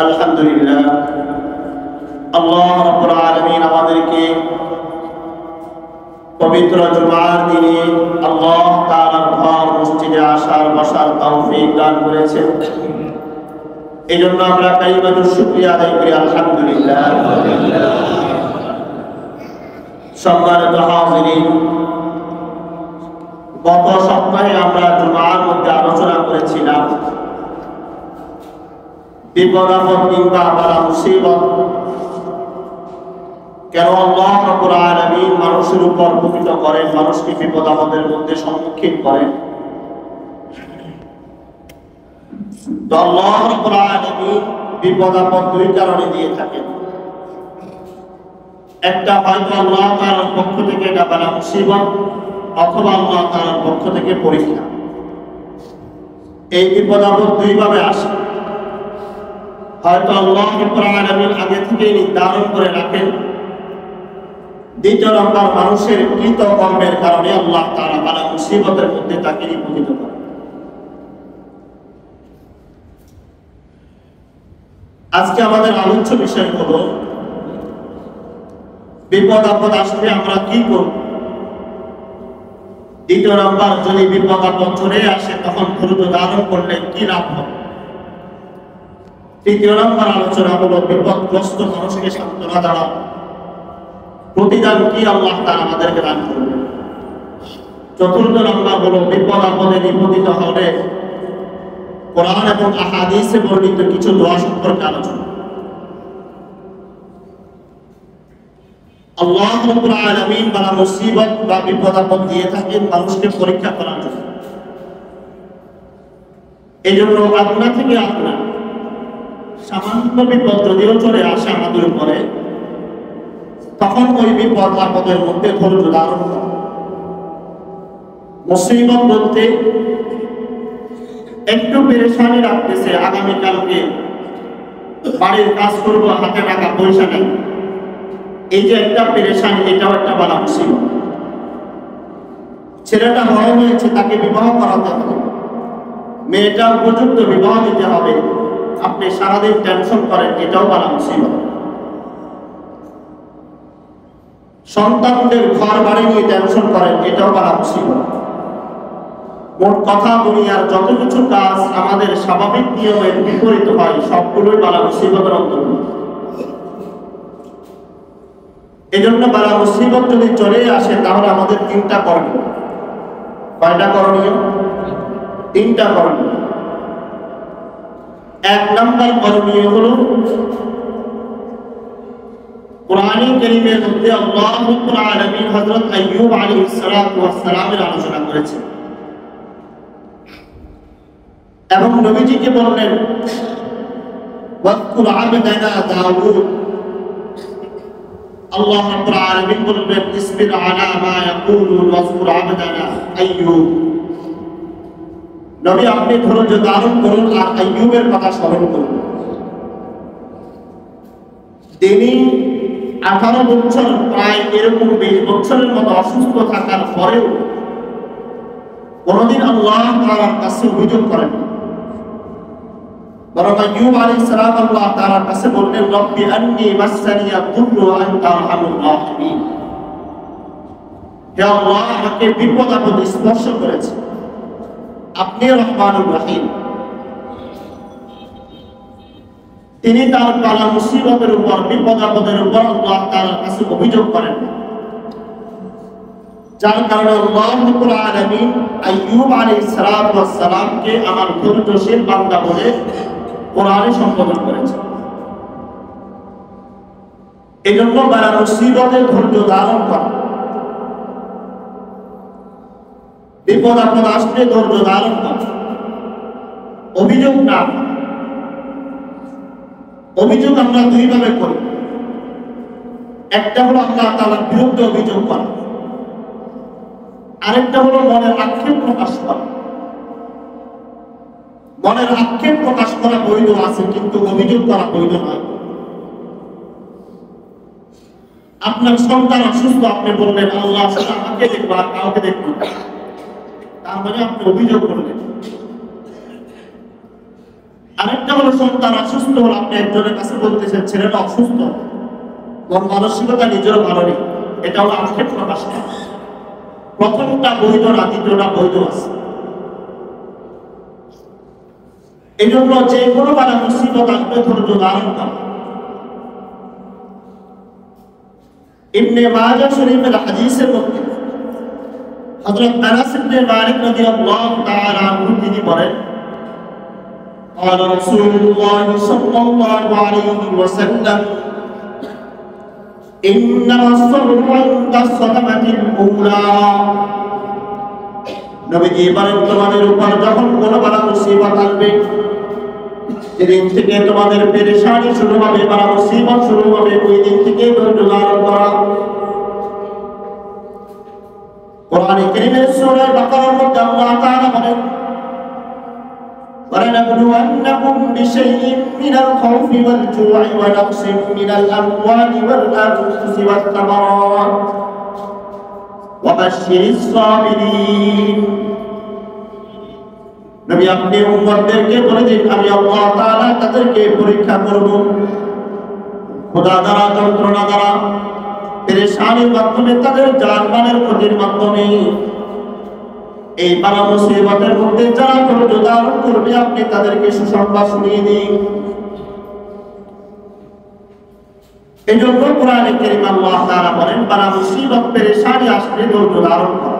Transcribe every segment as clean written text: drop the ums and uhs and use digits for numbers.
আলহামদুলিল্লাহ, আল্লাহ রাব্বুল আলামিন আমাদেরকে পবিত্র জুমার দিনে আল্লাহ তাআলার ঘর মসজিদে আসার বসার তৌফিক দান করেছেন। এই জন্য আমরা কালিমাতুশ শুকরিয়া আদায় করি আলহামদুলিল্লাহ। সম্মানিত হাজিরিন, গত সপ্তাহে আমরা জুমার মধ্যে আলোচনা করেছিলাম বিপদ আপদ কিংবা বালা মুসিবত কেন আল্লাহ রাব্বুল আলামিন মানুষের উপর পতিত করেন, মানুষকে বিপদ আপদের মধ্যে সম্মুখীন করেন। তো আল্লাহ রাব্বুল আলামিন বিপদ আপদ দুই কারণে দিয়ে থাকেন। একটা হয়তো আল্লাহ তাআলার পক্ষ থেকে এটা বালা মুসিবত, অথবা আল্লাহ তাআলার পক্ষ থেকে পরীক্ষা। এই বিপদ আপদ দুইভাবে আসে। হয়তো আল্লাহ রাব্বুল আলামিন আগে থেকে নির্ধারণ করে রাখেন। দ্বিতীয় নম্বর, মানুষের কৃত কর্মের কারণে আল্লাহ তাআলা বালা মুসিবতের মধ্যে তাকে নিপতিত করেন। আজকে আমাদের আলোচ্য বিষয় হলো বিপদ আপদ আসলে আমরা কি করব। দ্বিতীয় নম্বর, যদি বিপদ আপদ চলে আসে তখন ধৈর্য ধারণ করলে কি লাভ হবে। তৃতীয় নম্বর আলোচনা হলো বিপদগ্রস্ত মানুষকে সান্ত্বনা দেওয়া, প্রতিদান কি আল্লাহ তাআলা আমাদেরকে দান করবেন। চতুর্থ নম্বর হলো বিপদ আপদে নিপতিত হলে কোরআন এবং আহাদিসে বর্ণিত কিছু দোয়া সম্পর্কে আলোচনা। আল্লাহ রাব্বুল আলামিন বালা মুসিবত বা বিপদ আপদ দিয়ে থাকেন মানুষকে পরীক্ষা করার জন্য। এই জন্য আপনা থেকে আপনা সামান্য বিপদ যদিও চলে আসে আমাদের উপরে, তখন ওই বিপদ আপদের মধ্যে ধৈর্য ধারণ করা। মুসিবত বলতে একটু পেরেশানি রাখতেছে, আগামীকালকে বাড়ির কাজ করবো, হাতে টাকা পয়সা নেই, এই যে একটা পেরেশানি, এটাও একটা বালা মুসিবত। ছেলেটা বড় হয়েছে, তাকে বিবাহ করাতে হবে, মেয়েটা উপযুক্ত বিবাহ দিতে হবে, আপনি সারাদিন টেনশন করেন, এটাও বালা মুসিবত। সন্তানদের ঘর বাড়ি নিয়ে টেনশন করেন, এটাও বালা মুসিবত। মোট কথা, দুনিয়ার যত কিছু কাজ আমাদের স্বাভাবিক নিয়মের বিপরীত হয়, সবগুলোই বালা মুসিবতের অন্তর্ভুক্ত। এজন্য বালা মুসিবত যদি চলে আসে তাহলে আমাদের তিনটা করণীয়। কয়টা করণীয়? তিনটা করণীয়। এক নম্বর করণীয় হলো কোরআনে কারীমের মধ্যে আল্লাহ রাব্বুল আলামিন হযরত আইয়ুব আলাইহিস সালাতু ওয়াস সালামের আলোচনা করেছেন এবং নবীজিকে বললেন ওয়াকুল আবদানা দাউদ। আল্লাহ রাব্বুল আলামিন বললেন ইসবির আলা মা ইয়াকুলুন ওয়াকুল আবদানা আইয়ুব। নবী, আপনি ধৈর্য ধারণ করুন আর আইয়ুবের কথা স্মরণ করুন। তিনি 18 বছর, প্রায় এরকম 20 বছরের মতো অসুস্থ থাকার পরেও কোনদিন আল্লাহ তাআলার কাছে অভিযোগ করেন। বরং আইয়ুব আলাইহিস সালাম আল্লাহ তাআলার কাছে বললেন রব্বি আন্নী মাসসানিয়া দুররু ওয়া আনতা আরহামুর রাহিমিন। হে আল্লাহ, আমাকে বিপদ আপদ স্পর্শ করেছে, আপনি রহমানুর রহিম। তিনি তার বালা মুসিবতের উপর, বিপদ আপদের উপর আল্লাহ তাআলার কাছে অভিযোগ করেন, যার কারণে আল্লাহ রাব্বুল আলামিন আইয়ুব আলাইহিস সালামকে আমার ধৈর্যশীল বান্দা বলে কোরআনে সম্বোধন করেছে। এই জন্য বালা মুসিবতে ধৈর্য ধারণ করা, বিপদ আপদ আসলে ধৈর্য ধারণ করা, অভিযোগ না। অভিযোগ আমরা দুইভাবে করি। একটা হলো আল্লাহ তাআলার বিরুদ্ধে অভিযোগ করা, আরেকটা হলো মনের আক্ষেপ প্রকাশ করা। মনের আক্ষেপ প্রকাশ করা বৈধ আছে, কিন্তু অভিযোগ করা বৈধ নয়। আপনার সন্তান অসুস্থ, আপনি বললেন আল্লাহ আমাকে দেখবো আর কাউকে দেখবো, তার মানে আপনি অভিযোগ করলেন। আরেকটা হলো সন্তান অসুস্থ হলো, আপনি একজনের কাছে বলতেছেন ছেলেটা অসুস্থ, মন মানসিকতা নিজেরও ভালো নেই, এটা হলো আক্ষেপ প্রকাশ করা। প্রথমটা বৈধ না, দ্বিতীয়টা বৈধ আছে। এই জন্য যে কোনো বালা মুসিবত আসবে ধৈর্য ধারণ করা। ইবনে মাজাহ শরীফের হাদিসের মধ্যে হযরত আনাস ইবনে মালিক রাদিয়াল্লাহু তাআলা আনহু তিনি বলেন, قال رسول الله صلى الله عليه وسلم إنما الصبر عند الصدمة الأولى। নবীজি বলেন, তোমাদের উপর যখন কোনো বালা মুসিবত আসবে, যেদিন থেকে তোমাদের পেরেশানি শুরু হবে, বালা মুসিবত শুরু হবে, ওই দিন থেকে ধৈর্য ধারণ করা। কোরআনে কারীমের সূরা বাকারার মধ্যে আল্লাহ তাআলা বলেন, وَلَنَبْلُوَنَّكُمْ بِشَيْءٍ مِّنَ الْخَوْفِ وَالْجُوعِ وَنَقْصٍ مِّنَ الْأَمْوَالِ وَالْأَنفُسِ وَالثَّمَرَاتِ وَبَشِّرِ الصَّابِرِينَ। নবী আপনি উম্মতদেরকে বলে দিন, আমি আল্লাহ তাআলা তাদেরকে পরীক্ষা করব ক্ষুধা দ্বারা, যন্ত্রণা দ্বারা, পেরেশানির মাধ্যমে, তাদের জানমালের ক্ষতির মাধ্যমে। এই বালা মুসিবতের মধ্যে যারা ধৈর্য ধারণ করবে, আপনি তাদেরকে সুসংবাদ শুনিয়ে দিন। এই জন্য কোরআনে কারীমে আল্লাহ তাআলা বলেন, বালা মুসিবত পেরেশানি আসলে ধৈর্য ধারণ করা।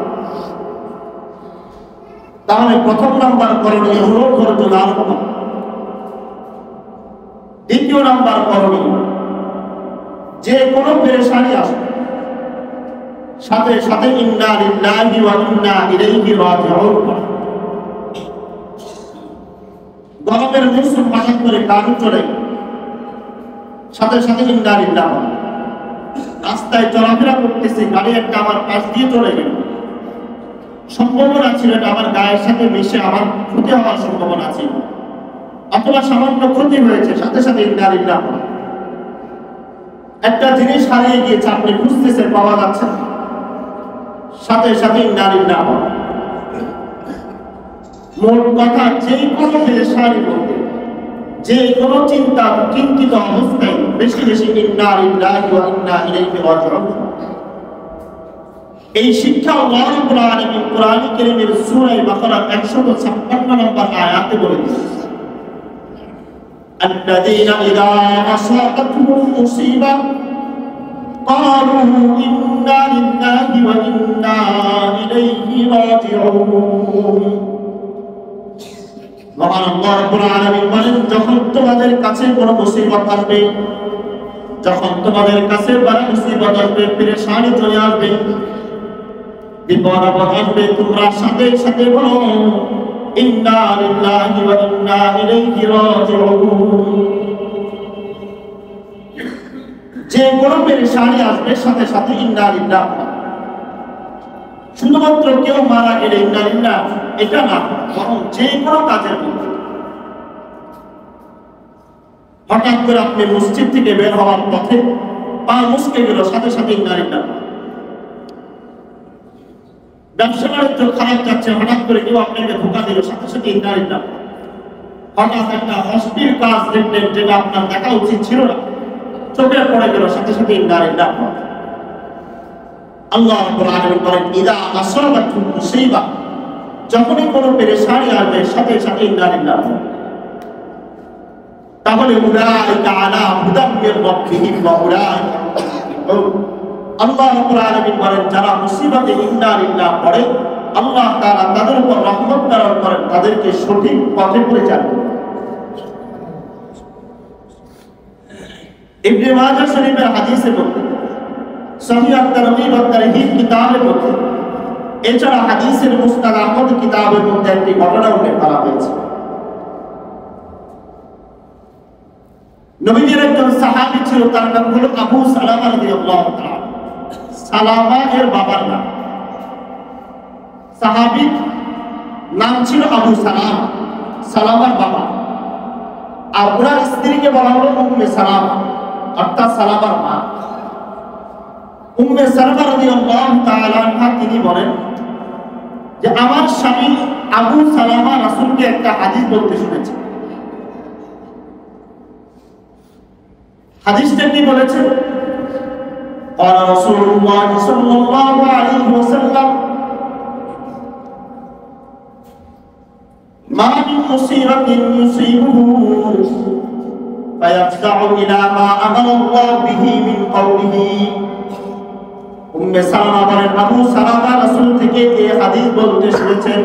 তাহলে প্রথম নাম্বার করণীয় হলো ধৈর্য ধারণ করা। দ্বিতীয় নাম্বার করণীয়, যে কোনো পেরেশানি আসবে সাথে সাথে ইন্না লিল্লাহি ওয়া ইন্না ইলাইহি রাজিউন। গরমের মৌসুম হঠাৎ করে কারেন্ট চলে, সাথে সাথে ইন্না লিল্লাহি। রাস্তায় চলাফেরা করতেছি, গাড়ি একটা আমার পাশ দিয়ে চলে গেল, সম্ভাবনা ছিল এটা আমার গায়ের সাথে মিশে আমার ক্ষতি হওয়ার সম্ভাবনা ছিল, অথবা সামান্য ক্ষতি হয়েছে, সাথে সাথে ইন্না লিল্লাহি। একটা জিনিস হারিয়ে গিয়েছে, আপনি খুঁজতেছেন, পাওয়া যাচ্ছে না, সাথে সাথে ইন্না লিল্লাহি। মোট কথা, যে কোনো পেরেশানির মধ্যে, যে কোনো চিন্তিত অবস্থায় বেশি বেশি ইন্না লিল্লাহি ওয়া ইন্না ইলাইহি রাজিউন। এই শিক্ষা আল্লাহ রাব্বুল আলামিন কোরআনে কারীমের সূরা বাকারা 156 নম্বর আয়াতে বলে দিয়েছেন, আল্লাযীনা ইযা আসাবাতহুম মুসিবা قالوا إنا لله وإنا إليه راجعون। মহান আল্লাহ রাব্বুল আলামিন বলেন, যখন তোমাদের কাছে কোনো মুসিবত আসবে, যখন তোমাদের কাছে বড় মুসিবত আসবে, পেরেশানি চলে আসবে, বিপদ আপদ আসবে, তোমরা সাথে সাথে বলো ইন্না লিল্লাহি ওয়া ইন্না ইলাইহি রাজিউন। যে কোনো পেরেশানি আসবে, সাথে সাথে ইন্না লিল্লাহি। শুধুমাত্র কেউ মারা গেলে ইন্না লিল্লাহি এটা না, বরং যে কোনো কাজের মধ্যে হঠাৎ করে আপনি মসজিদ থেকে বের হওয়ার পথে পা মুচকে গেল, সাথে সাথে ইন্না লিল্লাহি। ব্যবসা বাণিজ্য খারাপ যাচ্ছে, হঠাৎ করে কেউ আপনাকে ধোঁকা দিল, সাথে সাথে ইন্না লিল্লাহি। হঠাৎ একটা অশ্লীল কাজ দেখলেন, যেটা আপনার দেখা উচিত ছিল না, চোখে পড়ে গেল, সাথে সাথে ইন্না লিল্লাহি। আল্লাহ রাব্বুল আলামিন বলেন, ইযা আসাবাতহুম মুসিবা, যখনই কোনো পেরেশানি আসবে, সাথে সাথে ইন্না লিল্লাহি। তাহলে উলাইকা আলা হুদাম মির রাব্বিহিম ওয়া উলাইকা আল্লাহ রাব্বুল আলামিন বলেন, যারা মুসিবতে ইন্না লিল্লাহি পড়ে, আল্লাহ তাআলা তাদের উপর রহমত প্রেরণ করেন, তাদেরকে সঠিক পথে পরিচালনা করেন। ইবনে মাজাহ শরীফের হাদিসের মধ্যে, সহিহ আত-তারগীব ওয়া তারহীব কিতাবের মধ্যে, এছাড়া হাদিসের মুসনাদ আহমদ কিতাবের মধ্যে একটি ঘটনা উল্লেখ করা হয়েছে। নবীজির একজন সাহাবী ছিল, তার নাম হলো আবু সালামা রাদিয়াল্লাহু তাআলা। সালামা এর বাবার নাম, সাহাবীর নাম ছিল আবু সালামা, সালামার বাবা। আর ওনার স্ত্রীকে বলা হলো উম্মে সালামা, অর্থাৎ সালামার মা। উম্মে সালামা রাদিয়াল্লাহু তাআলা আনহা তিনি বলেন যে আমার স্বামী আবু সালামা রাসূলকে একটা হাদিস বলতে শুনেছে। হাদিসটা কি বলেছে? قال رسول الله صلى الله عليه وسلم ما من مصيبة يصيبه فيفزع إلى ما أمر الله به من قوله সালামা বলেন, আবু সালামা রাসূল থেকে এই হাদিস বলতে শুনেছেন,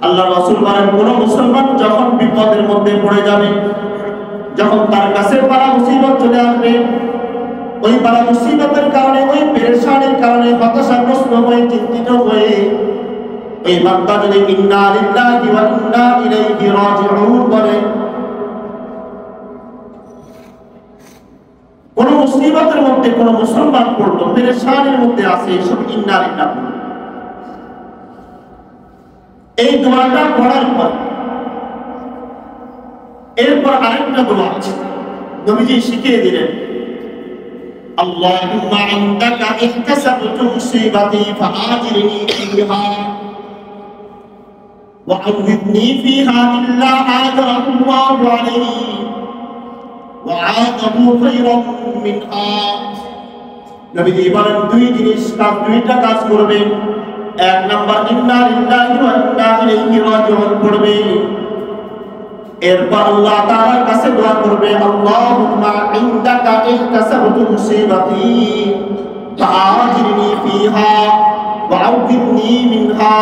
আল্লাহর রাসূল বলেন, কোন মুসলমান যখন বিপদের মধ্যে পড়ে যাবে, যখন তার কাছে বালা মুসিবত চলে আসবে, ওই বালা মুসিবতের কারণে, ওই পেরেশানির কারণে হতাশাগ্রস্ত হয়ে, চিন্তিত হয়ে ওই বান্দা যদি ইন্না লিল্লাহি ওয়া ইন্না ইলাইহি রাজিউন বলে, কোন মুসিবতের মধ্যে কোন মুসলমান পড়লো, পেরেশানির মধ্যে আছে, এসব ইন্না লিল্লাহি, এই দোয়াটা পড়ার পর এরপর আরেকটা দোয়া আছে, নবীজি শিখিয়ে দিলেন, আল্লাহুম্মা ইনদাকা ইহতাসাবতু মুসিবাতি ফাআজিরনি ফিহা ওয়া আউযিবনি ফিহা ইল্লা আজরাল্লাহু আলাইহি ওয়া আতাবু খায়রাম মিনহা। নবীজি বলেন, দুইটা কাজ করবে। এক নাম্বার, ইন্না লিল্লাহি ওয়া ইন্না ইলাইহি রাজিউন পড়বে। এরপর আল্লাহ তাআলার কাছে দোয়া করবে, আল্লাহুম্মা ইনদাকা ইহতাসাবতু মুসিবাতি ফাআজিরনি ফিহা ওয়া আউযিবনি মিনহা।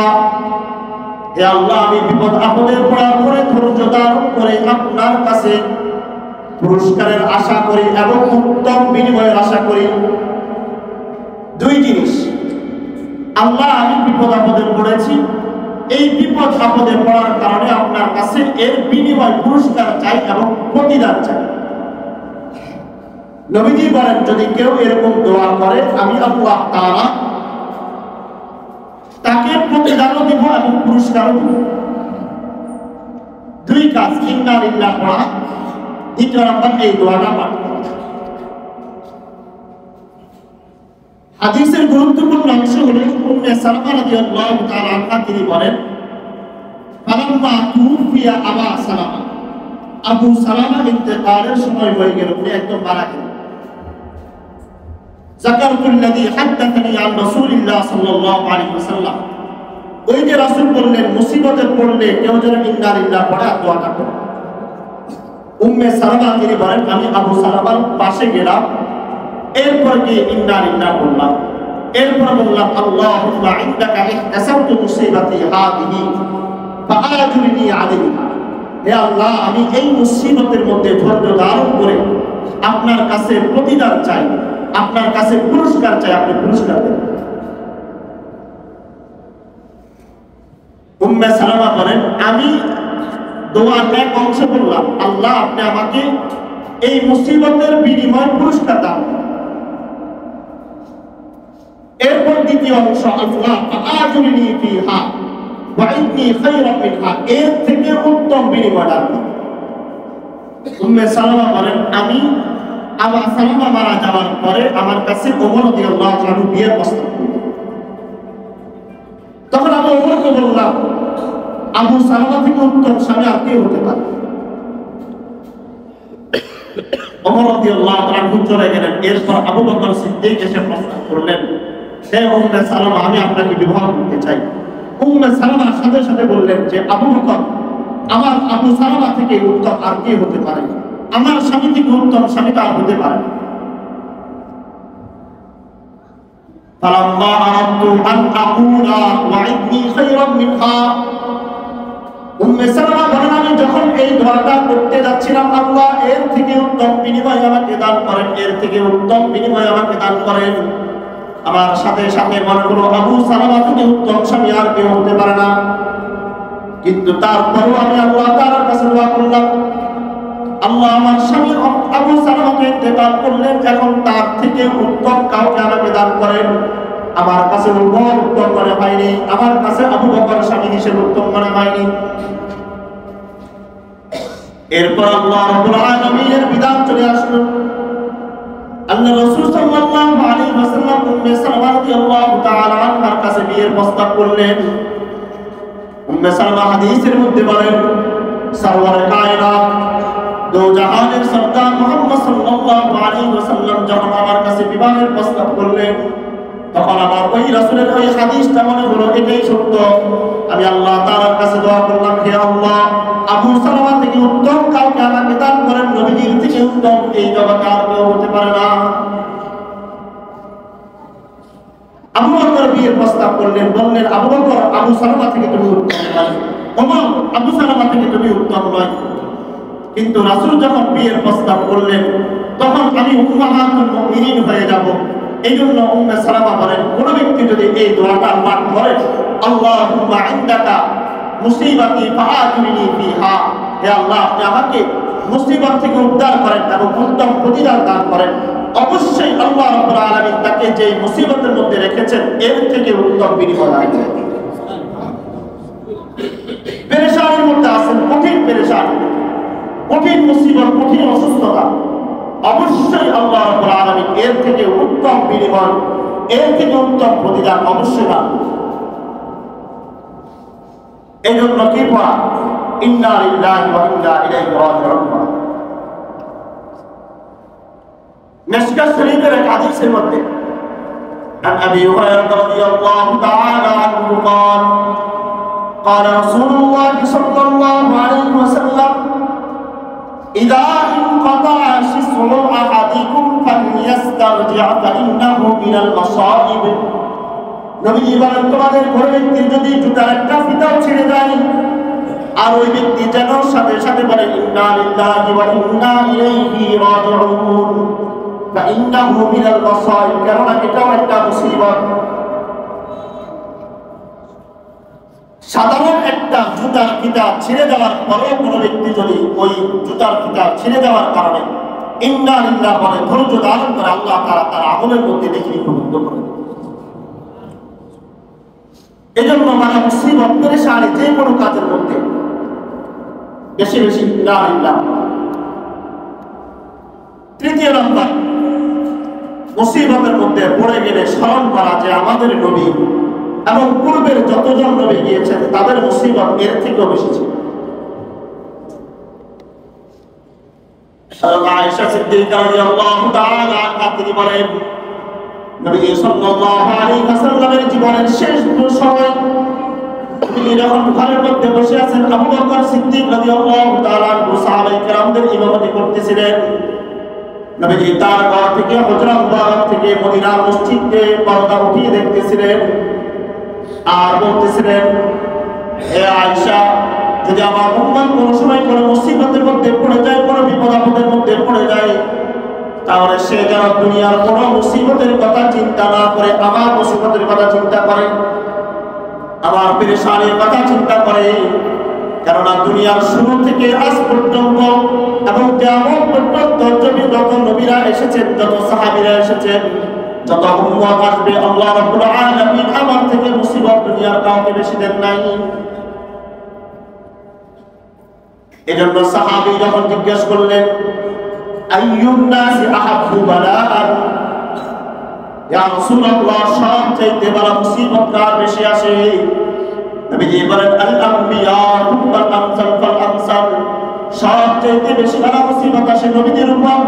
হে আল্লাহ, আমি বিপদ আপদে পড়ার পরে ধৈর্য ধারণ করে আপনার কাছে পুরস্কারের আশা করি এবং উত্তম বিনিময়ের আশা করি। দুই জিনিস, আল্লাহ আমি বিপদ আপদে পড়েছি, এই বিপদ আপদে পড়ার কারণে আপনার কাছে এর বিনিময় পুরস্কার চাই এবং প্রতিদান চাই। নবীজি বলেন, যদি কেউ এরকম দোয়া করে, আমি আল্লাহ তাআলা তাকে প্রতিদানও দিব এবং পুরস্কারও দিব। দুই কাজ, ইন্না লিল্লাহি পড়া, দ্বিতীয় নাম্বার এই দোয়াটা পাঠ করা। হাদিসের গুরুত্বপূর্ণ অংশ হলো, উম্মে সালামা রাদিয়াল্লাহু তাআলা আনহা তিনি বলেন, ফালাম্মা তুফিয়া আবা সালামা, আবু সালামা ইন্তেকালের সময় হয়ে গেল, উনি একদম মারা গেলেন। যাকারতুল্লাযী হাদাথানি আন রাসূলিল্লাহ সাল্লাল্লাহু আলাইহি ওয়াসাল্লাম, ওই যে রাসূল বললেন মুসিবতে পড়লে কেউ যেন ইন্না লিল্লাহি পড়ে আর দোয়াটা করে। উম্মে সালামা তিনি বলেন, আমি আবু সালামার পাশে গেলাম, এরপর গিয়ে ইন্না লিল্লাহি বললাম, এরপর বললাম, আল্লাহুম্মা ইনদাকা ইহতাসাবতু মুসিবাতি হাদিহি ফাআজুরনি আলাইহা। হে আল্লাহ, আমি এই মুসিবতের মধ্যে ধৈর্য ধারণ করে আপনার কাছে প্রতিদান চাই, আপনার কাছে পুরস্কার চাই, আপনি পুরস্কার দেন। উম্মে সালামা বলেন, আমি দোয়ার এক অংশ বললাম, আল্লাহ আপনি আমাকে এই মুসিবতের বিনিময় পুরস্কার দান। এরপর দ্বিতীয় অংশ, আল্লাহ ফাআজুরনি ফিহা ওয়া ইন্নী খায়রাম মিনহা, এর থেকে উত্তম বিনিময় দান। উম্মে সালামা বলেন, আমি আবু সালামা মারা যাওয়ার পরে আমার কাছে ওমর রাদিয়াল্লাহু আনহু বিয়ের প্রস্তাব করলেন। তখন আমি ওমরকে বললাম, আবু সালামা থেকে উত্তম স্বামী আর কে হতে পারে? ওমর রাদিয়াল্লাহু আনহু চলে গেলেন। এরপর আবু বকর সিদ্দিক এসে প্রস্তাব করলেন, হে উম্মে সালামা, আমি আপনাকে বিবাহ করতে চাই। উম্মে সালামা সাথে সাথে বললেন যে, আবু বকর, আমার আবু সালামা থেকে উত্তম আর কে হতে পারে? আমার স্বামী থেকে উত্তম স্বামী আর হতে পারে। ফালাম্মা আরাদতু আন আকুলা ওয়া ইন্নী খায়রাম মিনহা, উম্মে সালামা বলেন, আমি যখন এই দোয়াটা করতে যাচ্ছিলাম, আল্লাহ এর থেকে উত্তম বিনিময় আমাকে দান করেন, এর থেকে উত্তম বিনিময় আমাকে দান করেন। আমার সাথে সাথে মনে হলো আবু সালামা থেকে উত্তম স্বামী আর কেউ হতে পারে না। কিন্তু তারপরও আমি আল্লাহ তাআলার কাছে দোয়া করলাম, আল্লাহ আমার স্বামী আবু সালামাকে ইন্তেকাল করলেন, এখন তার থেকে উত্তম কাউকে আমাকে দান করেন। আমার কাছে উত্তম মনে হয়নি, আমার কাছে আবু বকর স্বামী হিসেবে উত্তম মনে হয়নি। এরপর আল্লাহ রাব্বুল আলামিনের বিধান চলে আসলো। আল্লাহ রাসূল সাল্লাল্লাহু আলাইহি ওয়াসাল্লাম উম্মে সালামা রাদিয়াল্লাহু তাআলা আনহার কাছে বিয়ের প্রস্তাব করলেন। উম্মে সালামা হাদিসের মধ্যে বলেন, সরওয়ারে কায়নাত দো জাহানের সরদার মুহাম্মদ সাল্লাল্লাহু আলাইহি ওয়াসাল্লাম যখন আমার কাছে বিবাহের প্রস্তাব করলেন, তখন আমার ওই রাসূলের ওই হাদিসটা মনে হলো এটাই সত্য। আমি আল্লাহ তাআলার কাছে দোয়া করলাম, হে আল্লাহ, আবু সালামা থেকে উত্তম কাউকে আমাকে দান করেন, নবীজির থেকে উত্তম এই জগতে আর কেউ হতে পারে না। আবু বকর বিয়ের প্রস্তাব করলেন, বললেন আবু বকর আবু সালামা থেকে তুমি উত্তম নয়, ওমর আবু সালামা থেকে তুমি উত্তম নয়। কিন্তু রাসূল যখন বিয়ের প্রস্তাব করলেন, তখন আমি উম্মাহাতুল মুমিনিন হয়ে যাব। এই জন্য উম্মে সালামা বলেন, কোন ব্যক্তি যদি এই দোয়াটা পাঠ করে, আল্লাহুম্মা ইনদাকা মুসিবাতি ফাআজুরনি ফিহা, হে আল্লাহ আপনি আমাকে মুসিবত থেকে উদ্ধার করেন এবং উত্তম প্রতিদান দান করেন, অবশ্যই আল্লাহ রাব্বুল আলামিন তাকে যে মুসিবতের মধ্যে রেখেছেন এর থেকে উত্তম বিনিময় দান করবেন। পেরেশানির মধ্যে আছেন, কঠিন পেরেশানি, কঠিন মুসিবত, কঠিন অসুস্থতা, অবশ্যই আল্লাহ রাব্বুল আলামিন এর থেকে উত্তম বিনিময়, এর থেকে উত্তম প্রতিদান অবশ্যই দান করবেন। এই জন্য কি পড়া? ইন্না লিল্লাহি ওয়া ইন্না ইলাইহি রাজিউন। মিশকাত শরীফের এক হাদিসের মধ্যে عن أبي هريرة رضي الله تعالى عنه قال قال رسول الله صلى الله عليه وسلم إذا انقطع شسع أحدكم فليسترجع فإنه من المصائب। নবী বলেন, তোমাদের কোন ব্যক্তির যদি জুতার একটা ফিতাও ছিঁড়ে যায়, আর ওই ব্যক্তি যেন সাথে সাথে বলে ইন্না লিল্লাহি ওয়া ইন্না ইলাইহি রাজিউন, ফাইন্নাহু মিনাল মাসাইব, কারণ এটাও একটা মুসিবত। সাধারণ একটা জুতার ফিতা ছিঁড়ে যাওয়ার পরেও কোনো ব্যক্তি যদি ওই জুতার ফিতা ছিঁড়ে যাওয়ার কারণে ইন্না লিল্লাহ বলে ধৈর্য ধারণ করে, আল্লাহ তাআলা তার আমলের মধ্যে দেখি প্রবুদ্ধ করে। এজন্য মানে মুসিবত পেরেশানি যে কোনো কাজের মধ্যে বেশি বেশি ইন্না লিল্লাহ। তৃতীয় নম্বর, মুসিবতের মধ্যে পড়ে গেলে স্মরণ করা যে আমাদের নবী এবং পূর্বের যতজন নবী গিয়েছেন তাদের মুসিবত এর থেকেও বেশি ছিল। আয়েশা সিদ্দিকা রাদিয়াল্লাহু তাআলা আনহা তিনি বলেন, নবী সাল্লাল্লাহু আলাইহি ওয়াসাল্লামের জীবনের শেষ সময় তিনি যখন ঘরের মধ্যে বসে আছেন, আবু বকর সিদ্দিক রাদিয়াল্লাহু তাআলা সাহাবায়ে কেরামদের ইমামতি করতেছিলেন। নবীজি তার ঘর থেকে হুজরা মুবারক থেকে মদিনার মসজিদে পর্দা উঠিয়ে দেখতেছিলেন আর বলতেছিলেন, হে আয়েশা, যদি আমার উম্মত কোন সময় কোন মুসিবতের মধ্যে পড়ে যায়, কোন বিপদ আপদের মধ্যে পড়ে যায়, তাহলে সে যেন দুনিয়ার কোন মুসিবতের কথা চিন্তা না করে আমার মুসিবতের কথা চিন্তা করে, আমার পেরেশানির কথা চিন্তা করে। কেননা দুনিয়ার শুরু থেকে আজ পর্যন্ত এবং কিয়ামত পর্যন্ত যত নবীরা এসেছেন, যত সাহাবীরা এসেছেন, যত উম্মত আসবে, আল্লাহ রাব্বুল আলামিন আমার থেকে মুসিবত দুনিয়ার কাউকে বেশি দেন নাই। এজন্য সাহাবী যখন জিজ্ঞেস করলেন, আইয়ুন নাসি আহাব্বু বালাআন, ইয়া রাসূলুল্লাহ, সবচেয়ে বড় মুসিবত কার বেশি আসে? নবীজি বলেন, আল আমবিয়া তুম্মাল আমসাল ফাল আমসাল, সবচেয়ে বেশি বড় মুসিবত আসে নবীদের উপর,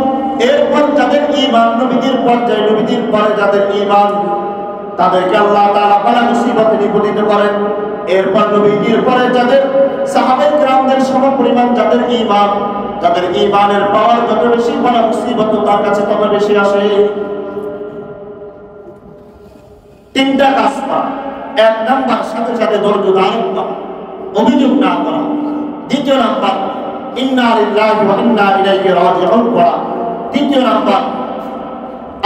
এরপর যাদের ঈমান নবীদের পর্যায়ে, নবীদের পরে যাদের ঈমান, তাদেরকে আল্লাহ তাআলা বড় মুসিবতে নিপতিত করেন। এরপর নবীদের পরে যাদের সাহাবায়ে কেরামদের সমপরিমাণ যাদের ঈমান, যাদের ঈমানের পাওয়ার যত বেশি, বড় মুসিবত তার কাছে তত বেশি আসে। তিনটা কাজ করা, এক নাম্বার সাথে সাথে ধৈর্য ধারণ করা, অভিযোগ না করা। দ্বিতীয় নাম্বার ইন্না লিল্লাহি ওয়া ইন্না ইলাইহি রাজিউন করা। তৃতীয় নাম্বার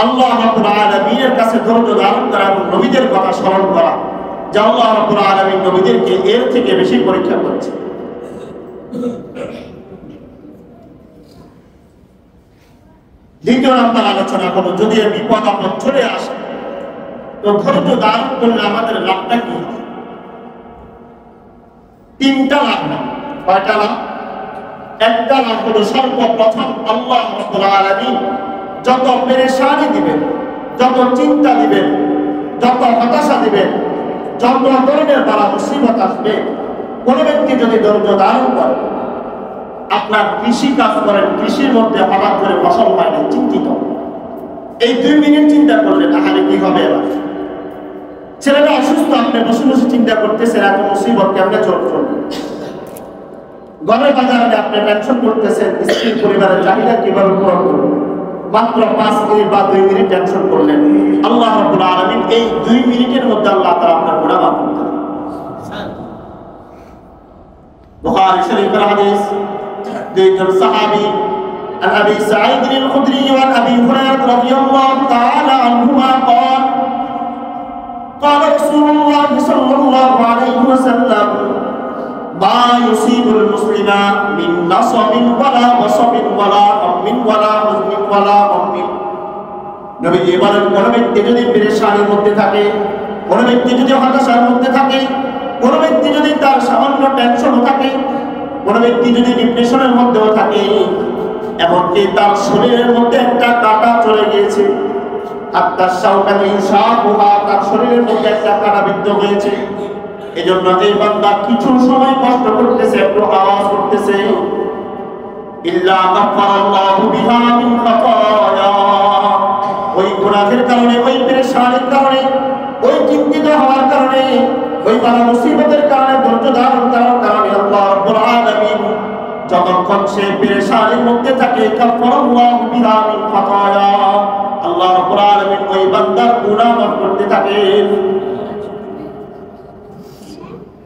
আল্লাহ রাব্বুল আলামিনের কাছে ধৈর্য ধারণ করা এবং নবীদের কথা স্মরণ করা যে আল্লাহ রাব্বুল আলামিন নবীদেরকে এর থেকে বেশি পরীক্ষা করছে। দ্বিতীয় নাম্বার আলোচনা করব, যদি বিপদ আপদ চলে আসে তো ধৈর্য ধারণ করলে আমাদের লাভটা কি? তিনটা লাভ। কয়টা লাভ? একটা লাভ হলো সর্বপ্রথম আল্লাহ রাব্বুল আলামিন যত পেরেশানি দিবেন, যত চিন্তা দিবেন, যত হতাশা দিবেন, যত ধরনের বালা মুসিবত আসবে, কোন ব্যক্তি যদি ধৈর্য ধারণ করে আপনার কৃষি কাজ করেন, কৃষির মধ্যে হঠাৎ করে ফসল হয় না, চিন্তিত। এই 2 মিনিট চিন্তা করলেন, আহারে কি হবে এবার। ছেলেটা অসুস্থ, আপনি বসে বসে চিন্তা করতেছেন এত মুসিবত কেমনে চলবে। ঘরের বাজারে আপনি টেনশন করতেছেন স্ত্রীর পরিবারের চাহিদা কিভাবে পূরণ করবেন। মাত্র 5 মিনিট বা 2 মিনিট টেনশন করলেন, আল্লাহ রাব্বুল আলামিন এই 2 মিনিটের মধ্যে আল্লাহ তাআলা আপনার গুনাহ মাফ করে দেন। বুখারী শরীফের হাদিস, দুইজন সাহাবী عن أبي سعيد الخدري وعن أبي هريرة رضي الله تعالى عنهما قال قال رسول الله صلى الله عليه وسلم ما يصيب المسلم من نصب ولا وصب ولا غم ولا حزن ولا غم নবীজি বলেন, কোন ব্যক্তি যদি পেরেশানির মধ্যে থাকে, কোন ব্যক্তি যদি হতাশার মধ্যে থাকে, কোন ব্যক্তি যদি তার সামান্য টেনশন থাকে, কোন ব্যক্তি যদি ডিপ্রেশনের মধ্যেও থাকে, এমনকি তার শরীরের মধ্যে একটা কাঁটা চলে গিয়েছে, আত্মার শাওকানি শাহুহা, তার শরীরের মধ্যে একটা কাঁটা বিদ্ধ হয়েছে, এজন্য এই বান্দা কিছু সময় কষ্ট করতেছে, একটু আওয়াজ করতেছে, ইল্লা গাফারাল্লাহু বিহা মিন খাতায়া, ওই গুনাহের কারণে, ওই পেরেশানির কারণে, ওই চিন্তিত হওয়ার কারণে, ওই বালা মুসিবতের কারণে, ধৈর্য ধারণ করার কারণে আল্লাহ রাব্বুল আলামিন যতক্ষণ সে পেরেশানির মধ্যে থাকে, কাফারাল্লাহু বিহা মিন খাতায়া, আল্লাহ রাব্বুল আলামিন ওই বান্দার গুনাহ মাফ করতে থাকেন।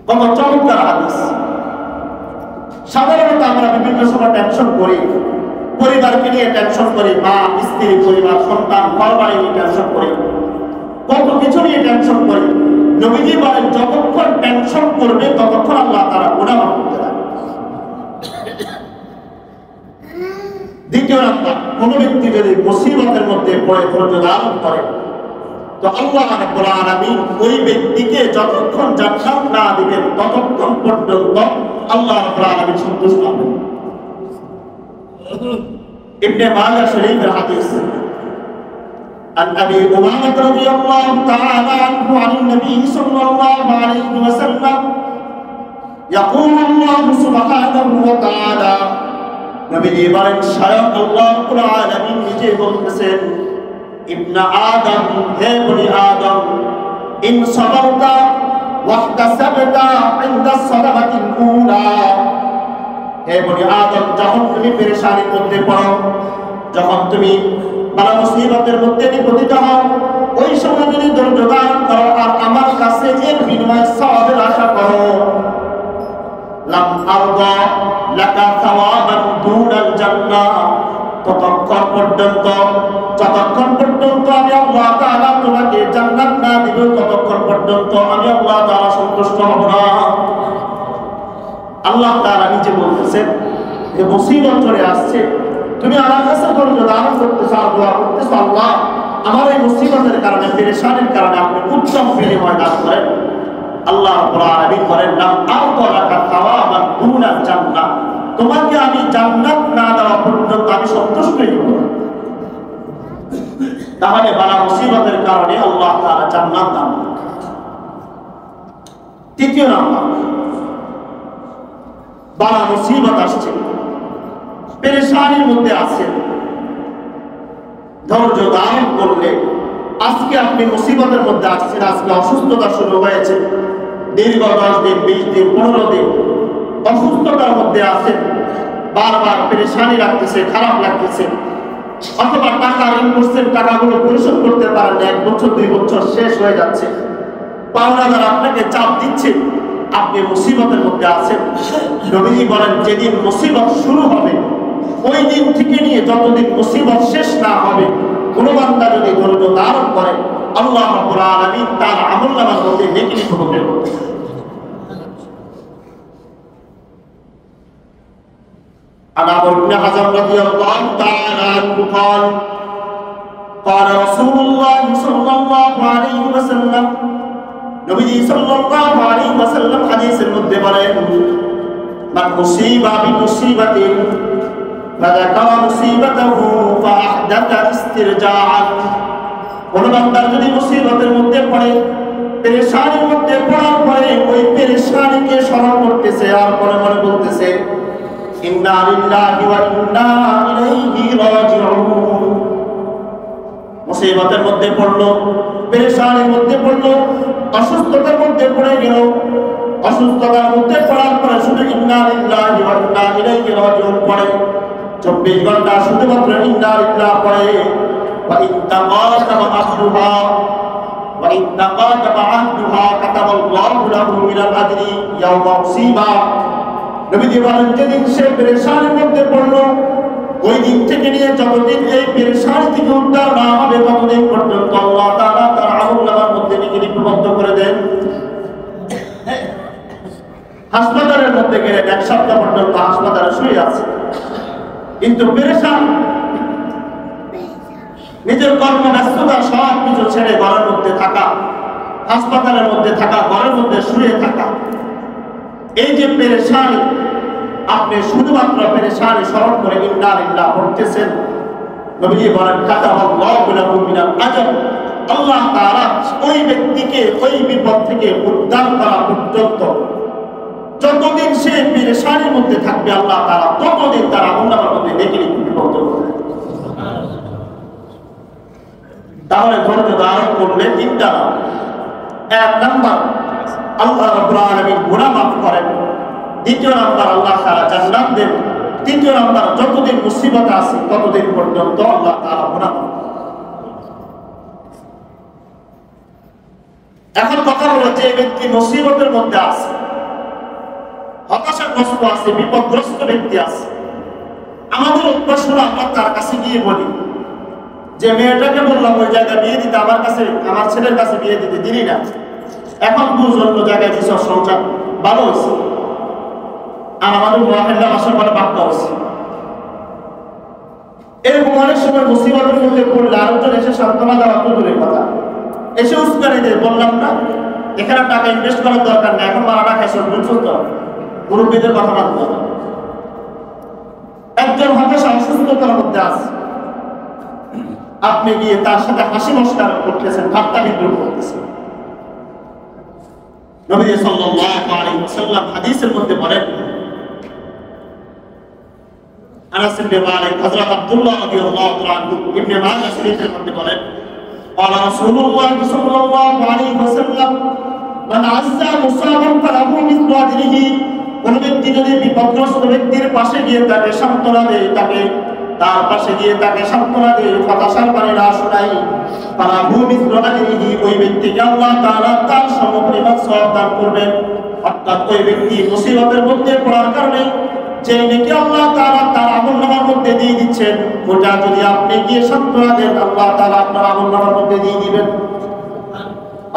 কত চমৎকার হাদিস। সাধারণত আমরা বিভিন্ন সময় টেনশন করি, পরিবারকে নিয়ে টেনশন করি, মা স্ত্রী পরিবার সন্তান ঘর বাড়ি নিয়ে টেনশন করি, কত কিছু নিয়ে টেনশন করি। নবীজি বলেন, যতক্ষণ টেনশন করবে ততক্ষণ আল্লাহ তাআলা গুনাহ মাফ করতে থাকেন। দ্বিতীয় নাম্বার, কোন ব্যক্তি যদি মুসিবতের মধ্যে পড়ে ধৈর্য ধারণ করে, তো আল্লাহ রাব্বুল আলামিন ওই ব্যক্তিকে যতক্ষণ জান্নাত না দিবেন ততক্ষণ পর্যন্ত আল্লাহ রাব্বুল আলামিন সন্তুষ্ট হবেন। ইবনে মাজাহ শরীফের হাদিস, عن أبي أمامة رضي الله تعالى عنه عن النبي صلى الله عليه وسلم يقول الله سبحانه وتعالى, নবীজি বলেন, স্বয়ং আল্লাহ রাব্বুল আলামিন নিজে বলতেছেন, ইবনে আদম, হে বনি আদম, ইন সাবারতা ওয়াহতাসাবতা ইনদা সালামাতিল উলা, হে বনি আদম, যখন তুমি পেরেশানির মধ্যে পড়ো, যখন তুমি বালা মুসিবতের মধ্যে নিপতিত হও, ওই সময় যদি ধৈর্য ধারণ করো আর আমার কাছে এর বিনিময়ে সওয়াবের আশা করো, লাম আরদা লাকা সাওয়াবান দুনাল জান্নাহ, ততক্ষণ পর্যন্ত, যতক্ষণ পর্যন্ত আমি আল্লাহ তাআলা তোমাকে জান্নাত না দিব, ততক্ষণ পর্যন্ত আমি আল্লাহ তাআলা সন্তুষ্ট হব না। আল্লাহ তাআলা নিজে বলতেছেন, যে মুসিবত চলে আসছে, তুমি আমার কাছে ধৈর্য ধারণ করতেছো, আর দোয়া করতেছো, আল্লাহ আমার এই মুসিবতের কারণে, পেরেশানির কারণে আপনি উত্তম বিনিময় দান করেন। আল্লাহ রাব্বুল আলামিন বলেন, লাম আরদা লাকা সাওয়াবান দুনাল জান্নাহ, তোমাকে আমি জান্নাত না দেওয়া পর্যন্ত আমি সন্তুষ্টই হব না। তাহলে বালা মুসিবতের কারণে আল্লাহ তাআলা জান্নাত দান করেন। তৃতীয় নাম্বার, বালা মুসিবত আসছে, পেরেশানির মধ্যে আছেন, ধৈর্য ধারণ করলে, আজকে আপনি মুসিবতের মধ্যে আসছেন, আজকে অসুস্থতা শুরু হয়েছে, দীর্ঘ 10 দিন 20 দিন 15 দিন অসুস্থতার মধ্যে আছেন, বারবার পেরেশানি লাগতেছে, খারাপ লাগতেছে, অথবা টাকা ঋণ করছেন, টাকাগুলো পরিশোধ করতে পারেন না, 1 বছর 2 বছর শেষ হয়ে যাচ্ছে, পাওনাদার আপনাকে চাপ দিচ্ছে, আপনি মুসিবতের মধ্যে আছেন। নবীজি বলেন, যেদিন মুসিবত শুরু হবে ওই দিন থেকে নিয়ে যতদিন মুসিবত শেষ না হবে, কোন বান্দা যদি ধৈর্য ধারণ করে, আল্লাহ রাব্বুল আলামিন তার আমলনামার মধ্যে নেকি লিখে দেবেন। عن عمرو بن حزم رضي الله تعالى عنه قال قال رسول الله صلى الله عليه وسلم, নবীজি সাল্লাল্লাহু আলাইহি ওয়াসাল্লাম হাদিসের মধ্যে বলেন, মান মুসিবা বিমুসিবাতিন ফাযাকারা মুসিবাতাহু ফাআহদাতা ইস্তিরজাআন, কোন বান্দা যদি মুসিবতের মধ্যে পড়ে, পেরেশানির মধ্যে পড়ার পরে ওই পেরেশানিকে স্মরণ করতেছে আর মনে মনে বলতেছে, ইন্না লিল্লাহি ওয়া ইন্না ইলাইহি রাজিউন। মুসিবতের মধ্যে পড়লো, পেরেশানির মধ্যে পড়লো, অসুস্থতার মধ্যে পড়ে গেল। অসুস্থতার মধ্যে পড়ার পরে শুধু ইন্না লিল্লাহি ওয়া ইন্না ইলাইহি রাজিউন পড়ে, 24 ঘন্টা শুধুমাত্র ইন্না লিল্লাহ পড়ে। ওয়া ইন তাকাদামা আহদুহা ওয়া ইন তাকাদামা আহদুহা কাতাবাল্লাহু লাহু মিনাল আজরি ইয়াওমা উসিবা। নবীজি বলেন, যেদিন সে পেরেশানির মধ্যে পড়লো, ওই দিন থেকে নিয়ে যতদিন এই পেরেশানি থেকে উদ্ধার না হবে ততদিন পর্যন্ত আল্লাহ তাআলা তার আমলনামার মধ্যে নিজে লিপিবদ্ধ করে দেন। হাসপাতালের মধ্যে গেলে 1 সপ্তাহ পর্যন্ত হাসপাতালে শুয়ে আছে, কিন্তু পেরেশান, নিজের কর্মব্যস্ততা সব কিছু ছেড়ে ঘরের মধ্যে থাকা, হাসপাতালের মধ্যে থাকা, ঘরের মধ্যে শুয়ে থাকা, এই যে পেরেশানি, আপনি শুধুমাত্র পেরেশানি স্মরণ করে ইন্না লিল্লাহ পড়তেছেন। নবীজি বলেন, কাতাবাল্লাহু লাহু মিনাল আজর, আল্লাহ তাআলা ওই ব্যক্তিকে ওই বিপদ থেকে উদ্ধার করা পর্যন্ত যতদিন সে পেরেশানির মধ্যে থাকবে আল্লাহ তাআলা ততদিন তার আমলনামার মধ্যে নেকি লিপিবদ্ধ করবেন। তাহলে ধৈর্য ধারণ করলে 3টা লাভ। 1 নাম্বার, আল্লাহ রাব্বুল আলামিন গুনাহ মাফ করেন। 2 নাম্বার, আল্লাহ তাআলা জান্নাত দেন। 3 নাম্বার, যতদিন মুসিবত আছে ততদিন পর্যন্ত আল্লাহ তাআলা গুনাহ মাফ করেন। এখন কথা হলো, যে ব্যক্তি মুসিবতের মধ্যে আছে, হতাশাগ্রস্ত আছে, বিপদগ্রস্ত ব্যক্তি আছে, আমাদের অভ্যাস হলো আমরা তার কাছে গিয়ে বলি যে মেয়েটাকে বললাম ওই জায়গায় বিয়ে দিতে, আমার কাছে, আমার ছেলের কাছে বিয়ে দিতে দিলি না, এখন বুঝ অন্য জায়গায় কিছু সংসার ভালো হয়েছে। আর আমাদের মহামেল্লা বাসার বলে বাপ্পা হয়েছে। এরকম অনেক সময় মুসিবতের মধ্যে পড়লে আরেকজন এসে সান্ত্বনা দেওয়া তো দূরের কথা, এসে উস্কানি দেয়, বললাম না এখানে টাকা ইনভেস্ট করার দরকার নেই, এখন মারাটা খাইছে, বুঝছো তো, মুরব্বীদের কথা মানতে হবে। একজন হতাশা অসুস্থতার মধ্যে আছে, আপনি গিয়ে তার সাথে হাসি মশকরা করতেছেন, ঠাট্টা বিদ্রুপ করতেছেন। নবী সাল্লাল্লাহু আলাইহি ওয়াসাল্লাম হাদিসের মধ্যে বলেন, আনাস ইবনে মালিক, হযরত আব্দুল্লাহ রাদিয়াল্লাহু তাআলা আনহু ইবনে মাজাহ শরীফের মধ্যে বলেন, ক্বালা রাসূলুল্লাহ সাল্লাল্লাহু আলাইহি ওয়াসাল্লাম, মান আযযা মুসাবান ফালাহু মিসলু আজরিহি। কোন ব্যক্তি যদি বিপদগ্রস্ত ব্যক্তির পাশে গিয়ে তাকে সান্ত্বনা দেয়, তাকে তার পাশে গিয়ে তাকে সান্ত্বনা দিয়ে হতাশার বাণী না শোনাই, ফালাহু মিসলু আজরিহি, ওই ব্যক্তিকে আল্লাহ তাআলা তার সমপরিমাণ সওয়াব দান করবেন। অর্থাৎ ওই ব্যক্তি মুসিবতের মধ্যে পড়ার কারণে যে নেকি আল্লাহ তাআলা তার আমলনামার মধ্যে দিয়ে দিচ্ছেন, ওটা যদি আপনি গিয়ে সান্ত্বনা দেন, আল্লাহ তাআলা আপনার আমলনামার মধ্যে দিয়ে দিবেন।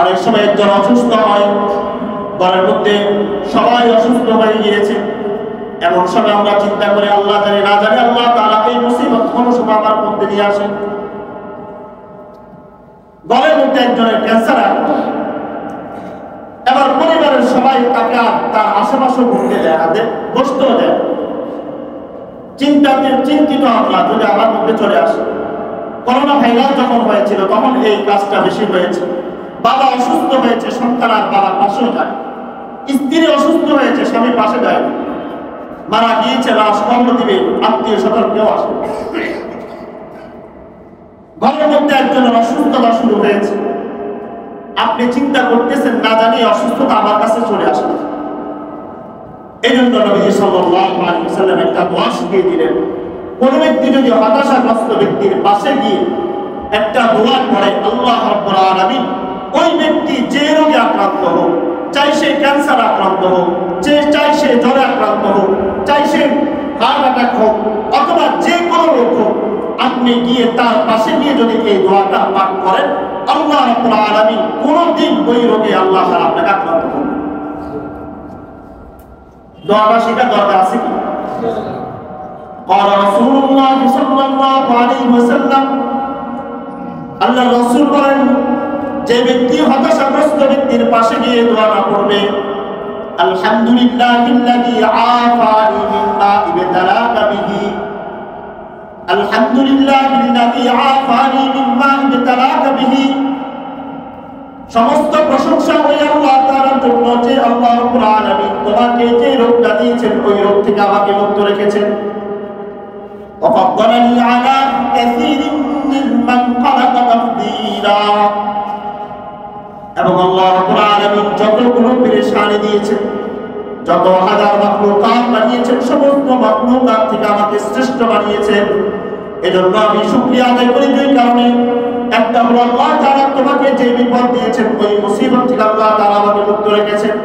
অনেক সময় একজন অসুস্থ হয়, ঘরের মধ্যে সবাই অসুস্থ হয়ে গিয়েছে, এমন সময় আমরা চিন্তা করে আল্লাহ জানে না জানে আল্লাহ তাআলা এই মুসিবত কোন সময় আমার মধ্যে নিয়ে আসেন। ঘরের মধ্যে একজনের ক্যান্সার, এবার পরিবারের সবাই তাকে তার আশেপাশে ঘুরতে দেয়, হাতে বসতেও দেয়। চিন্তিত আমরা যদি আমার মধ্যে চলে আসে। করোনা ভাইরাস যখন হয়েছিল তখন এই কাজটা বেশি হয়েছে। বাবা অসুস্থ হয়েছে, সন্তান আর বাবার পাশেও যায়। স্ত্রী অসুস্থ হয়েছে, স্বামী পাশে যায়। মারা গিয়েছে, লাশ কর্ম দিবে, আত্মীয় স্বজন কেউ আসে। ঘরের মধ্যে একজনের অসুস্থতা শুরু হয়েছে, আপনি চিন্তা করতেছেন না জানি অসুস্থতা আমার কাছে চলে আসে। এই জন্য নবী সাল্লাল্লাহু আলাইহি ওয়াসাল্লাম একটা দোয়া শিখিয়ে দিলেন, কোন ব্যক্তি যদি হতাশাগ্রস্ত ব্যক্তির পাশে গিয়ে একটা দোয়া পড়ে, আল্লাহ রাব্বুল আলামিন ওই ব্যক্তি যে রোগে আক্রান্ত হোক, চাই সে ক্যান্সার আক্রান্ত হোক, চাই সে জ্বরে আক্রান্ত হোক, চাই সে হার্ট অ্যাটাক হোক, অথবা যে কোনো রোগ হোক, আপনি গিয়ে তার পাশে গিয়ে যদি এই দোয়াটা পাঠ করেন, আল্লাহ রাব্বুল আলামিন কোনদিন ওই রোগে আল্লাহ তাআলা আপনাকে আক্রান্ত করবেন। দোয়াটা শেখার দরকার আছে কি? ক্বালা রাসূলুল্লাহ সাল্লাল্লাহু আলাইহি ওয়াসাল্লাম, আল্লাহ রাসূল বলেন, যে ব্যক্তি হতাশাগ্রস্ত ব্যক্তির পাশে গিয়ে দোয়াটা পড়বে, আলহামদুলিল্লাহিল্লাযী আফানি মিম্মা ইবতালাকা বিহি, আলহামদুলিল্লাহিল্লাযী আফানি মিম্মা ইবতালাকা বিহি, সমস্ত প্রশংসা ওই আল্লাহ তাআলার জন্য যে আল্লাহ রাব্বুল আলামিন তোমাকে যে রোগটা দিয়েছেন ওই রোগ থেকে আমাকে মুক্ত রেখেছেন। وفضلني على كثير ممن خلق تفضيلا। এবং আল্লাহ রাব্বুল আলামিন যতগুলো পেরেশানি দিয়েছেন, যত হাজার মাখলুকাত বানিয়েছেন, সমস্ত মাখলুকাত থেকে আমাকে শ্রেষ্ঠ বানিয়েছেন। এজন্য আমি শুকরিয়া আদায় করি দুই কারণে। একটা হলো আল্লাহ তাআলা তোমাকে যে বিপদ দিয়েছেন ওই মুসিবত থেকে আল্লাহ তাআলা আমাকে মুক্ত রেখেছেন।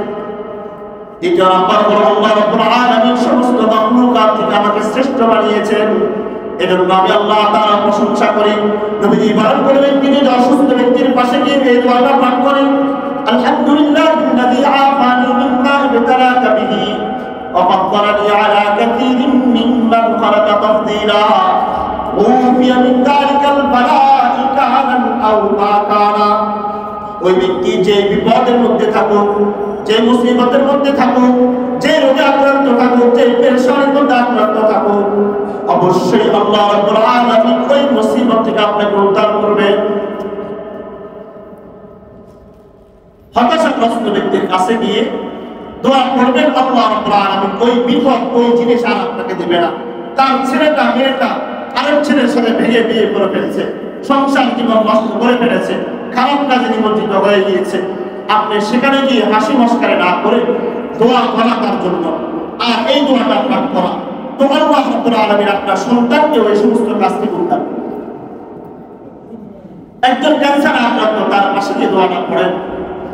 দ্বিতীয় নাম্বার হলো আল্লাহ রাব্বুল আলামিন সমস্ত মাখলুকাত থেকে আমাকে শ্রেষ্ঠ বানিয়েছেন। এজন্য আমি আল্লাহ তাআলার প্রশংসা করি। নবীজি বলেন কোন ব্যক্তি যদি অসুস্থ ব্যক্তির পাশে গিয়ে এই দোয়াটা পাঠ করে, আলহামদুলিল্লাহিল্লাযী আফানি মিম্মা ইবতালাকা বিহি ওয়া ফাদ্দালানি আলা কাসীরিন মিম্মান খালাকা তাফদীলা উফিয়া মিন যালিকাল বালা'i কানান আও মা কানা। ওই ব্যক্তি যে বিপদের মধ্যে থাকুক, যে মুসিবতের মধ্যে থাকুক, যে রোগে আক্রান্ত থাকুক, যে পেরেশানির মধ্যে আক্রান্ত থাকুক, অবশ্যই আল্লাহ রাব্বুল আলামিন ওই মুসিবত থেকে আপনাকে উদ্ধার করবে। হতাশাগ্রস্ত ব্যক্তির কাছে গিয়ে দোয়া করবেন, আল্লাহ রাব্বুল আলামিন ওই বিপদ, ওই জিনিস আর আপনাকে দিবে না। তার ছেলেটা মেয়েটা আরেক ছেলের সাথে ভেঙে বিয়ে করে ফেলেছে, সংসার জীবন নষ্ট করে ফেলেছে, খারাপ কাজে নিমজ্জিত হয়ে গিয়েছে। আপনি সেখানে গিয়ে হাসি মস্কারে না করে দোয়া করা তার জন্য, আর এই দোয়াটা পাঠ করা, তো আল্লাহ রাব্বুল আলামিন আপনার সন্তানকে ওই সমস্ত কাজ থেকে উদ্ধার করবে। একজন ক্যান্সার আক্রান্ত, তার পাশে গিয়ে দোয়াটা পড়েন,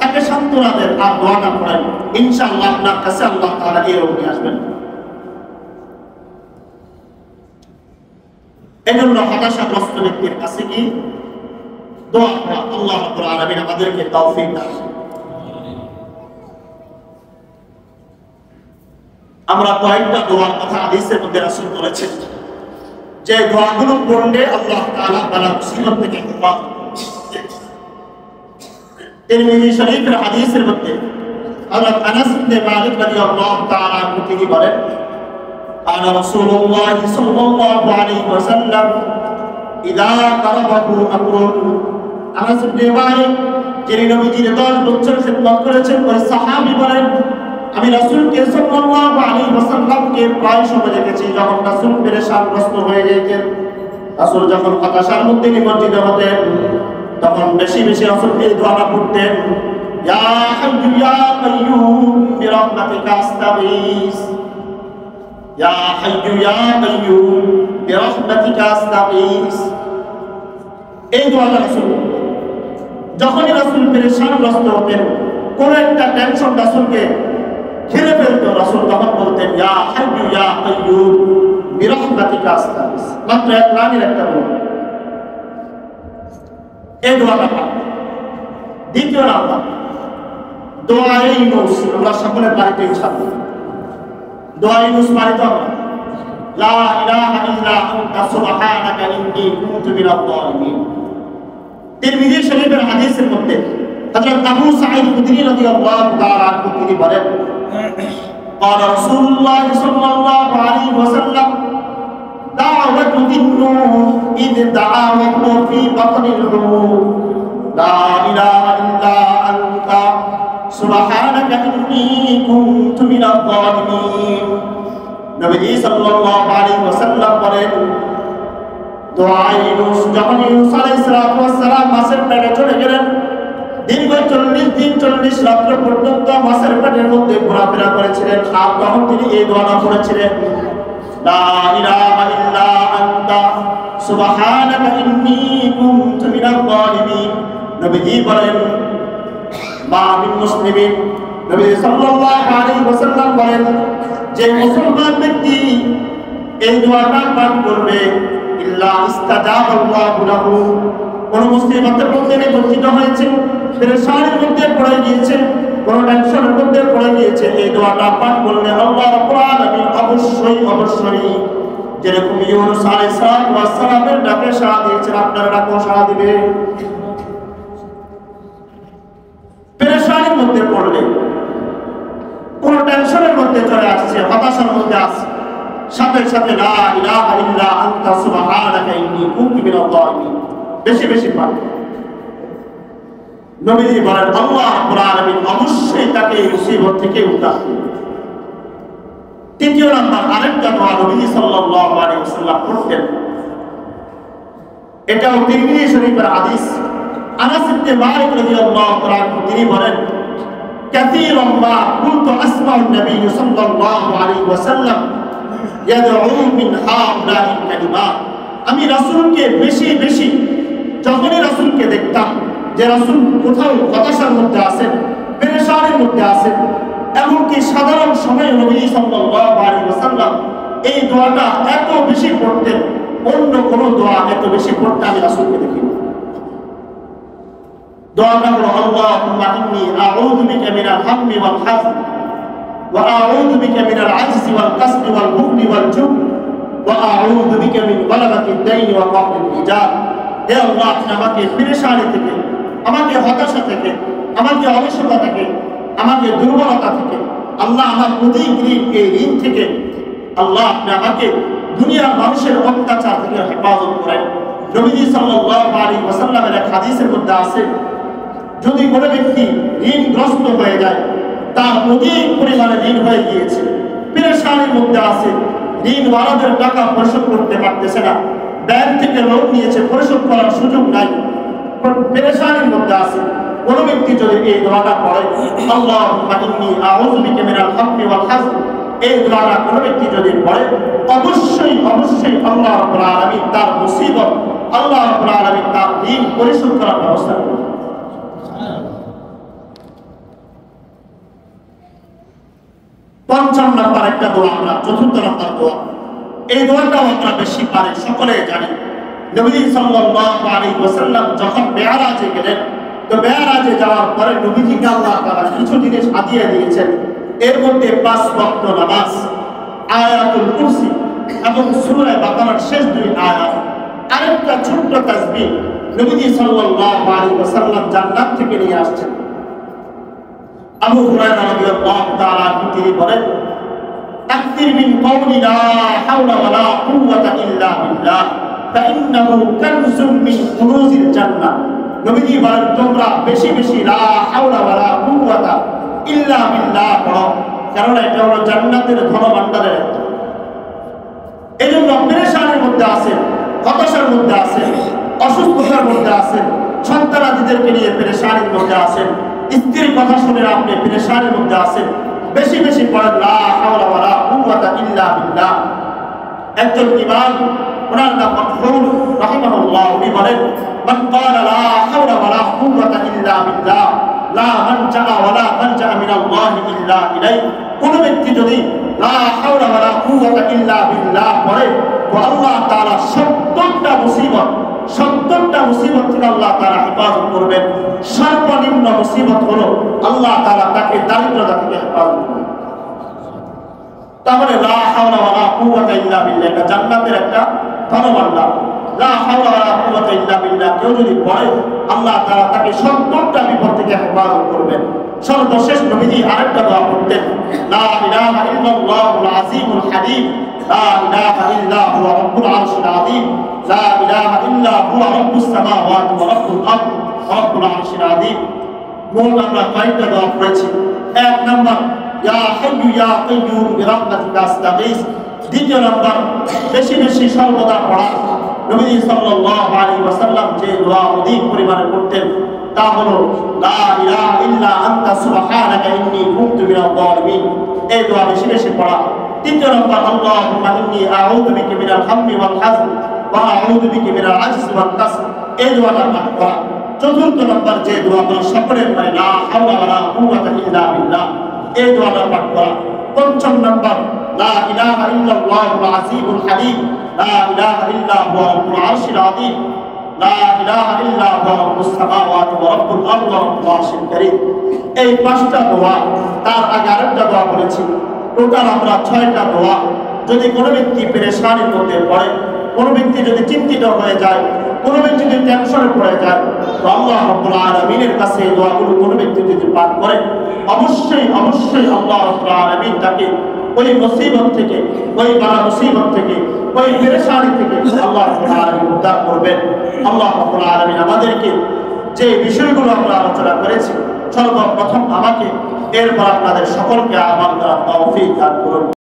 তাকে সান্ত্বনা দেন আর দোয়াটা পড়েন, ইনশাআল্লাহ আপনার কাছে আল্লাহ তাআলা এই রোগ নিয়ে আসবেন। এজন্য হতাশাগ্রস্ত ব্যক্তির কাছে গিয়ে দোয়া করা, আল্লাহ রাব্বুল আলামিন আমাদেরকে তৌফিক দান। আমরা কয়েকটা দোয়ার কথা হাদিসের মধ্যে রাসূল বলেছেন, যে দোয়াগুলো পড়লে আল্লাহ তাআলা বালা মুসিবত থেকে হেফাজত করেন। তিরমিজি শরীফের হাদিসের মধ্যে হযরত আনাস ইবনে মালিক রাদিয়াল্লাহু তাআলা আনহু তিনি বলেন, قال رسول الله صلى الله عليه وسلم إذا قربه أمر। আনাস ইবনে মালিক যিনি নবীজির 10 বছর খিদমত করেছেন ওই সাহাবী বলেন, আমি রাসূলকে সাল্লাল্লাহু আলাইহি ওয়াসাল্লামকে প্রায় সময় দেখেছি যখন রাসূল পেরেশানগ্রস্ত হয়ে যেতেন, রাসূল যখন হতাশার মধ্যে নিমজ্জিত হতেন, তখন বেশি বেশি রাসূল এই দোয়াটা পড়তেন, ইয়া হাইয়্যু ইয়া কাইয়্যুম বিরহমাতিকা আস্তাগীস, ইয়া হাইয়্যু ইয়া কাইয়্যুম বিরহমাতিকা আস্তাগীস। এই দোয়াটা রাসূল যখনই রাসূল পেরেশানগ্রস্ত হতেন, কোন একটা টেনশন রাসূলকে ঘিরে ফেলতো, রাসূল তখন বলতেন, ইয়া হাইয়্যু ইয়া কাইয়্যুম বিরহমাতিকা আস্তাগীস। মাত্র এক লাইনের একটা দোয়া, এই দোয়াটা। দ্বিতীয় নাম্বার দোয়া ইউনুস, আমরা সকলের বাড়িতে ইনশাআল্লাহ দোয়া ইউনুস পারিত আমরা, লা ইলাহা ইল্লা আনতা সুবহানাকা ইন্নী কুনতু মিনাজ জালিমিন। তিরমিজি শরীফের হাদিসের মধ্যে হযরত আবু সাঈদ খুদরী রাদিয়াল্লাহু তাআলা আনহু তিনি বলেন, قال رسول الله صلى الله عليه وسلم دعوة النوح إذ دعا وهو في بطن الحوت لا إله إلا أنت سبحانك إني كنت من الظالمين। নবী সাল্লাল্লাহু আলাইহি ওয়াসাল্লাম বলেন, দোয়া ইউনুস যখন ইউনুস আলাইহিস সালাম মাছের পেটে চলে গেলেন, দীর্ঘ 40 দিন 40 রাত্র পর্যন্ত মাছের পেটের মধ্যে ঘোরাফেরা করেছিলেন, আর তখন তিনি এই দোয়াটা পড়েছিলেন, লা ইলাহা ইল্লা আনতা সুবহানাকা ইন্নী কুনতু মিনাজ জালিমিন। নবীজি বলেন, মা মিন মুসলিমিন, নবী সাল্লাল্লাহু আলাইহি ওয়াসাল্লাম বলেন, যে মুসলমান ব্যক্তি এই দোয়াটা পাঠ করবে, ইল্লা ইস্তাজাবাল্লাহু লাহু, কোন মুসিবতের মধ্যে নিমজ্জিত হয়েছে, পেরেশানির মধ্যে পড়ে গিয়েছে, কোন টেনশনের মধ্যে পড়ে গিয়েছে, এই দোয়াটা পাঠ করলে আল্লাহ রাব্বুল আলামিন অবশ্যই যেরকম ইউনুস আলাইহিস সালামের ডাকে সাড়া দিয়েছেন, আপনার ডাকেও সাড়া দিবে। পেরেশানির মধ্যে পড়লে, কোন টেনশনের মধ্যে চলে আসছে, হতাশার মধ্যে আছে, সাথে সাথে লা ইলাহা ইল্লা আনতা সুবহানাকা ইন্নী কুনতু মিনাজ জালিমিন বেশি বেশি পাঠ। নবীজি বলেন আল্লাহ রাব্বুল আলামিন অবশ্যই তাকে এই মুসিবত থেকে উদ্ধার করবেন। তৃতীয় নাম্বার আরেকটা দোয়া নবীজি সাল্লাল্লাহু আলাইহি ওয়াসাল্লাম করতেন, এটাও তিরমিজি শরীফের হাদিস। আনাস ইবনে মালিক রাদিয়াল্লাহু তাআলা তিনি বলেন কাসীরাম মা কুনতু আসমাউন নবী সাল্লাল্লাহু আলাইহি ওয়াসাল্লাম ইয়াদউ মিন হাউলাহি কালিমাত, আমি রাসূলকে বেশি বেশি যখনই রাসূলকে দেখতাম যে রাসূল কোথাও হতাশার মধ্যে আছেন, পেরেশানির মধ্যে আছেন, এমনকি সাধারণ সময়ে নবী সাল্লাল্লাহু আলাইহি ওয়াসাল্লাম এই দোয়াটা এত বেশি পড়তেন, অন্য কোন দোয়া এত বেশি পড়তে আমি রাসূলকে দেখিনি। দোয়াটা হলো আল্লাহুম্মা ইন্নী আউযু বিকা মিনাল হাম্মি ওয়াল হাযন ওয়া আউযু বিকা মিনাল আজজি ওয়াল কাসলি ওয়াল বুখলি ওয়াল জুব ওয়া আউযু বিকা মিন গালাবাতিদ দাইনি ওয়া কাহরিল রিজাল। হে আল্লাহ, আপনি আমাকে পেরেশানি থেকে, আমাকে হতাশা থেকে, আমাকে অলসতা থেকে, আমাকে দুর্বলতা থেকে, আল্লাহ আমার অধিক ঋণ, এই ঋণ থেকে আল্লাহ আপনি আমাকে দুনিয়ার মানুষের অত্যাচার থেকে হেফাজত করেন। নবীজি সাল্লাল্লাহু আলাইহি ওয়াসাল্লামের এক হাদিসের মধ্যে আছে, যদি কোনো ব্যক্তি ঋণগ্রস্ত হয়ে যায়, তার অধিক পরিমাণে ঋণ হয়ে গিয়েছে, পেরেশানির মধ্যে আছে, ঋণওয়ালাদের টাকা পরিশোধ করতে পারতেছে না, ব্যাংক থেকে লোন নিয়েছে, পরিশোধ করার সুযোগ নাই, পেরেশানির মধ্যে আছে, কোন ব্যক্তি যদি এই দোয়াটা পড়ে আল্লাহুম্মা ইন্নী আউযু বিকা মিনাল হাম্মি ওয়াল হাযন, এই দোয়াটা কোন ব্যক্তি যদি পড়ে অবশ্যই অবশ্যই আল্লাহ রাব্বুল আলামিন তার মুসিবত, আল্লাহ রাব্বুল আলামিন তার ঋণ পরিশোধ করার ব্যবস্থা করবেন। পঞ্চম নাম্বার একটা দোয়া, আমরা চতুর্থ নাম্বার দোয়া, এই দোয়াটাও আমরা বেশি পারি, সকলে জানি। নবী সাল্লাল্লাহু আলাইহি ওয়াসাল্লাম যখন মেরাজে গেলেন, তো মেরাজে যাওয়ার পরে নবীজিকে আল্লাহ তাআলা কিছু জিনিস হাদিয়া দিয়েছেন, এর মধ্যে 5 ওয়াক্ত নামাজ, আয়াতুল কুরসি এবং সূরা বাকারার শেষ 2 আয়াত, আরেকটা ছোট্ট তাসবিহ নবীজি সাল্লাল্লাহু আলাইহি ওয়াসাল্লাম জান্নাত থেকে নিয়ে আসছেন। আবু হুরায়রা রাদিয়াল্লাহু তাআলা তিনি বলেন আকসির মিন কওলি লা হাওলা ওয়ালা কুওয়াতা ইল্লা বিল্লাহ ফাইন্নাহু কানজুম মিন কুনুজিল জান্নাহ। নবীজি বলেন তোমরা বেশি বেশি লা হাওলা ওয়ালা কুওয়াতা ইল্লা বিল্লাহ পড়ো, কারণ এটা হলো জান্নাতের ধনভাণ্ডারের একটা। এজন্য পেরেশানির মধ্যে আছেন, হতাশার মধ্যে আছেন, অসুস্থতার মধ্যে আছেন, সন্তানাদিদেরকে নিয়ে পেরেশানির মধ্যে আছেন, স্ত্রীর কথা শুনে আপনি পেরেশানির মধ্যে আছেন, বেশি বেশি পড়েন লা হাওলা ওয়ালা কুওয়াতা ইল্লা বিল্লাহ। একজন ইমাম, ওনার নাম মাকহুল রাহিমাহুল্লাহ, উনি বলেন মান ক্বালা লা হাওলা ওয়ালা কুওয়াতা ইল্লা বিল্লাহ লা মানজা ওয়ালা মানজা মিনাল্লাহি ইল্লা ইলাইহি। কোন ব্যক্তি যদি লা হাওলা ওয়ালা কুওয়াতা ইল্লা বিল্লাহ পড়ে, তো আল্লাহ তাআলা 70টা মুসিবত থেকে আল্লাহ তাআলা হেফাজত করবেন। সর্বনিম্ন মুসিবত হলো আল্লাহ তাআলা তাকে দারিদ্রতা থেকে হেফাজত করবেন। তাহলে লা হাওলা ওয়ালা কুওয়াতা ইল্লা বিল্লাহ এটা জান্নাতের একটা ধনভাণ্ডার। লা হাওলা ওয়ালা কুওয়াতা ইল্লা বিল্লাহ কেউ যদি পড়ে, আল্লাহ তাআলা তাকে 70টা বিপদ থেকে হেফাজত করবেন। সর্বশেষ নবীজি আরেকটা দোয়া করতেন, লা ইলাহা ইল্লাল্লাহুল আযীমুল হালিম, লা ইলাহা ইল্লা হুয়া রাব্বুল আরশিল আযীম, লা ইলাহা ইল্লা হুয়া রাব্বুস সামাওয়াতি ওয়া রাব্বুল আরদি ওয়া রাব্বুল আরশিল আযীম। মূল আমরা কয়েকটা দোয়া পড়েছি। 1 নাম্বার ইয়া হাইয়্যু ইয়া কাইয়্যুম বিরাহমাতিকা আস্তাগীস। 2 নাম্বার বেশি বেশি সর্বদা পড়া। নবী সাল্লাল্লাহু আলাইহি ওয়াসাল্লাম যে দোয়া অধিক পরিমাণে করতেন তা হলো লা ইলাহা ইল্লা আনতা সুবহানাকা ইন্নী কুনতু মিনাল যালিমিন, এই দোয়া বেশি বেশি পড়া। 3 নাম্বার আল্লাহুম্মা ইন্নী আউযু বিকা মিনাল হাম্মি ওয়াল হাযন ওয়া আউযু বিকা মিনাল আজজি ওয়াল কাসল, এই দোয়াটা পাঠ করা। 4 নাম্বার যে দোয়া আমরা সকলের পাই, লা হাওলা ওয়ালা কুওয়াতা ইল্লা বিল্লাহ, এই দোয়াটা পাঠ করা। 5 নাম্বার লা ইলাহা ইল্লাল্লাহুল আযীমুল হালিম, লা ইলাহা ইল্লা হুয়া রাব্বুল আরশিল আযীম, লা ইলাহা ইল্লা হুয়া রাব্বুস সামাওয়াতি ওয়া রাব্বুল আরদি ওয়া রাব্বুল আরশিল কারীম। এই 5টা দোয়া, তার আগে আরেকটা দোয়া বলেছি। টোটাল আমরা 6টা দোয়া। যদি কোনো ব্যক্তি পেরেশানির মধ্যে পড়ে, কোনো ব্যক্তি যদি চিন্তিত হয়ে যায়, কোনো ব্যক্তি যদি টেনশনে পড়ে যায়, তো আল্লাহ রাব্বুল আলামিনের কাছে এই দোয়াগুলো কোনো ব্যক্তি যদি পাঠ করে, অবশ্যই অবশ্যই আল্লাহ রাব্বুল আলামিন তাকে ওই মুসিবত থেকে, ওই বালা মুসিবত থেকে, ওই পেরেশানি থেকে আল্লাহ রাব্বুল আলামিন উদ্ধার করবেন। আল্লাহ রাব্বুল আলামিন আমাদেরকে যে বিষয়গুলো আমরা আলোচনা করেছি, সর্বপ্রথম আমাকে, এরপর আপনাদের সকলকে আমল করার তৌফিক দান করুন।